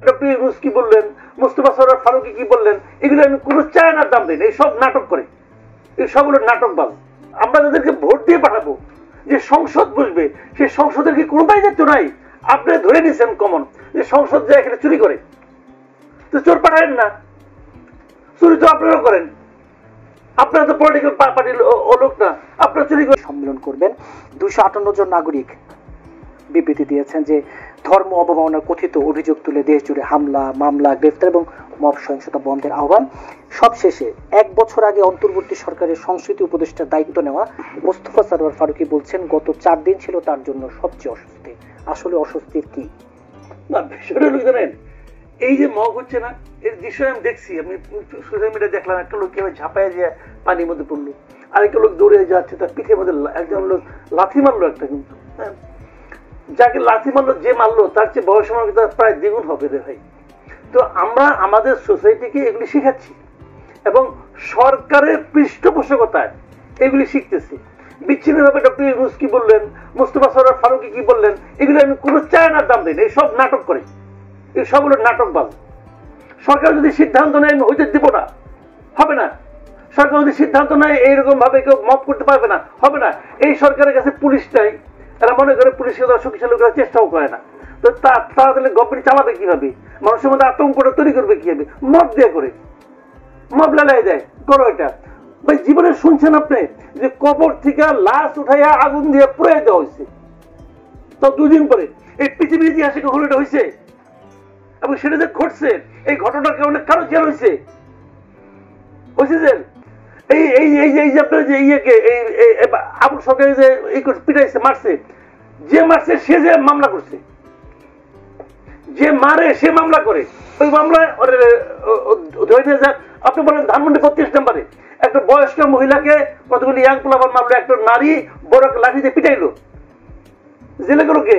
Doctor Yunus কি বললেন, মোস্তফা সরোয়ার ফারুকী কি বললেন, এগুলো আমি কোনো চায়নার দাম দিই না। এই সব নাটক করে, এই সবগুলো নাটকবাজ। আমরা যাদেরকে ভোট দিয়ে পাঠাবো, যে সংসদ বসবে, সেই সংসদের কি কোনো দায়িত্ব নাই? আপনি ধরে নিছেন কমন যে সংসদ যায় এখানে চুরি করে, তো চোর পাঠাবেন না? চুরি তো আপনারাও করেন, আপনারা তো পলিটিক্যাল পার্টির লোক না, আপনারা চুরি করে। সম্মেলন করবেন। 258 জন নাগরিক বিবৃতি দিয়েছেন যে ধর্ম অবমাননার কথিত অভিযোগ তুলে দেশ জুড়ে হামলা, মামলা, গ্রেফতার এবং মব সহিংসতা বন্ধের আহ্বান। সবশেষে 1 বছর আগে অন্তর্বর্তী সরকারের সংস্কৃতি উপদেষ্টার দায়িত্ব নেওয়া মোস্তফা সরোয়ার ফারুকী বলছেন গত 4 দিন ছিল তার জন্য সবচেয়ে অস্বস্তি। আসলে অস্বস্তির কি? না, বিষয়টা লোক জানেন, এই যে মগ হচ্ছে না, এর দৃশ্য আমি দেখছি, আমি সোশ্যাল মিডিয়া দেখলাম, একটা লোক কিভাবে ঝাঁপায় যে পানির মধ্যে পড়লো, আরেকটা লোক দৌড়ে যাচ্ছে, তার পিঠের মধ্যে একজন লোক লাথি মারলো একটা, কিন্তু যাকে লাথি মারলো, যে মারলো তার চেয়ে বয়স প্রায় দ্বিগুণ হবে রে ভাই। তো আমরা আমাদের সোসাইটিকে এগুলি শিখাচ্ছি এবং সরকারের পৃষ্ঠপোষকতায় এগুলি শিখতেছি। বিচ্ছিন্নভাবে ডক্টর ইউনূস কি বললেন, মোস্তফা সরোয়ার ফারুকী কি বললেন, এগুলো আমি কোনো চায়নার দাম দিই না। এই সব নাটক করে, এই সবগুলো নাটকবাজ। সরকার যদি সিদ্ধান্ত নেয় আমি হইতে দিব না, হবে না। সরকার যদি সিদ্ধান্ত নেয় এইরকম ভাবে কেউ মত করতে পারবে না, হবে না। এই সরকারের কাছে পুলিশ নাই, তারা মনে করে পুলিশকে তারা শক্তিশালী করার চেষ্টাও করে না। তো তারা তাহলে গভর্নমেন্ট চালাবে কিভাবে? মানুষের মধ্যে আতঙ্কটা তৈরি করবে কিভাবে? মদ দিয়ে করে, মদ লাগাই দেয়, করো এটা। ভাই জীবনে শুনছেন আপনি যে কবর থেকে লাশ উঠাইয়া আগুন দিয়ে পুড়াই দেওয়া হয়েছে, তো 2 দিন পরে? এই পৃথিবীর ইতিহাসে কখনো এটা হয়েছে? এবং সেটা যে ঘটছে, এই ঘটনার কারণে কারো জেল হয়েছে, যে এই যে আপনার যে ইয়েকে আবুল সরকার যে পিটাইছে, মারছে, যে মারছে সে যে মামলা করছে, যে মারে সে মামলা করে, ওই মামলায় ধরে নিয়ে যাক। আপনি বলেন ধানমন্ডি 32 নম্বরে একটা বয়স্ক মহিলাকে কতগুলি ইয়াং পোলাপান মারলো, একটা নারী বড় লাঠি দিয়ে পিটাইলো, জেলে গেল কে?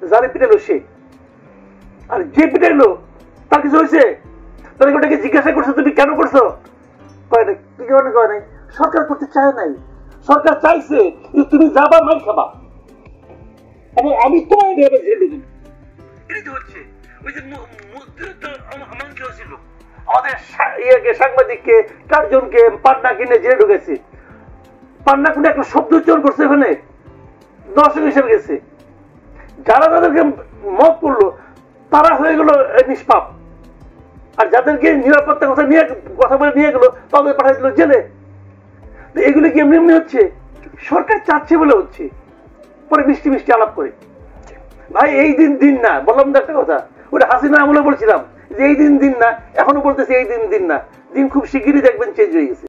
যারে পিটাইলো সে। আর যে পিটাইলো তার কিছু হয়েছে? তাহলে ওটাকে জিজ্ঞাসা করছো তুমি কেন করছো? কয় নাই। কি কারণে কয় নাই? সরকার করতে চায় নাই। সরকার চাইছে যে তুমি যাবা, মাই খাবা, এবং আমি তোমায় এভাবে জেলে দেব। এটাই তো হচ্ছে। ওই যে মন্ত্রী ছিল, আমাদের সাংবাদিককে 4 জনকে পান্না কিনে জেলে ঢুকেছে। পান্না কিনে একটা শব্দ উচ্চারণ করছে, ওখানে দর্শক হিসেবে গেছে। যারা তাদেরকে মত করলো তারা হয়ে গেল নিষ্পাপ, আর যাদেরকে নিরাপত্তা কথা বলে নিয়ে গেল তাদের পাঠিয়ে দিল জেলে। এগুলি কি এমনি এমনি হচ্ছে? সরকার চাচ্ছে বলে হচ্ছে, পরে মিষ্টি মিষ্টি আলাপ করে। ভাই এই দিন না, বললাম তো একটা কথা, ওটা হাসিনা আমলে বলছিলাম যে এই দিন না, এখনো বলতেছি এই দিন না। দিন খুব শিগগিরই দেখবেন চেঞ্জ হয়ে গেছে।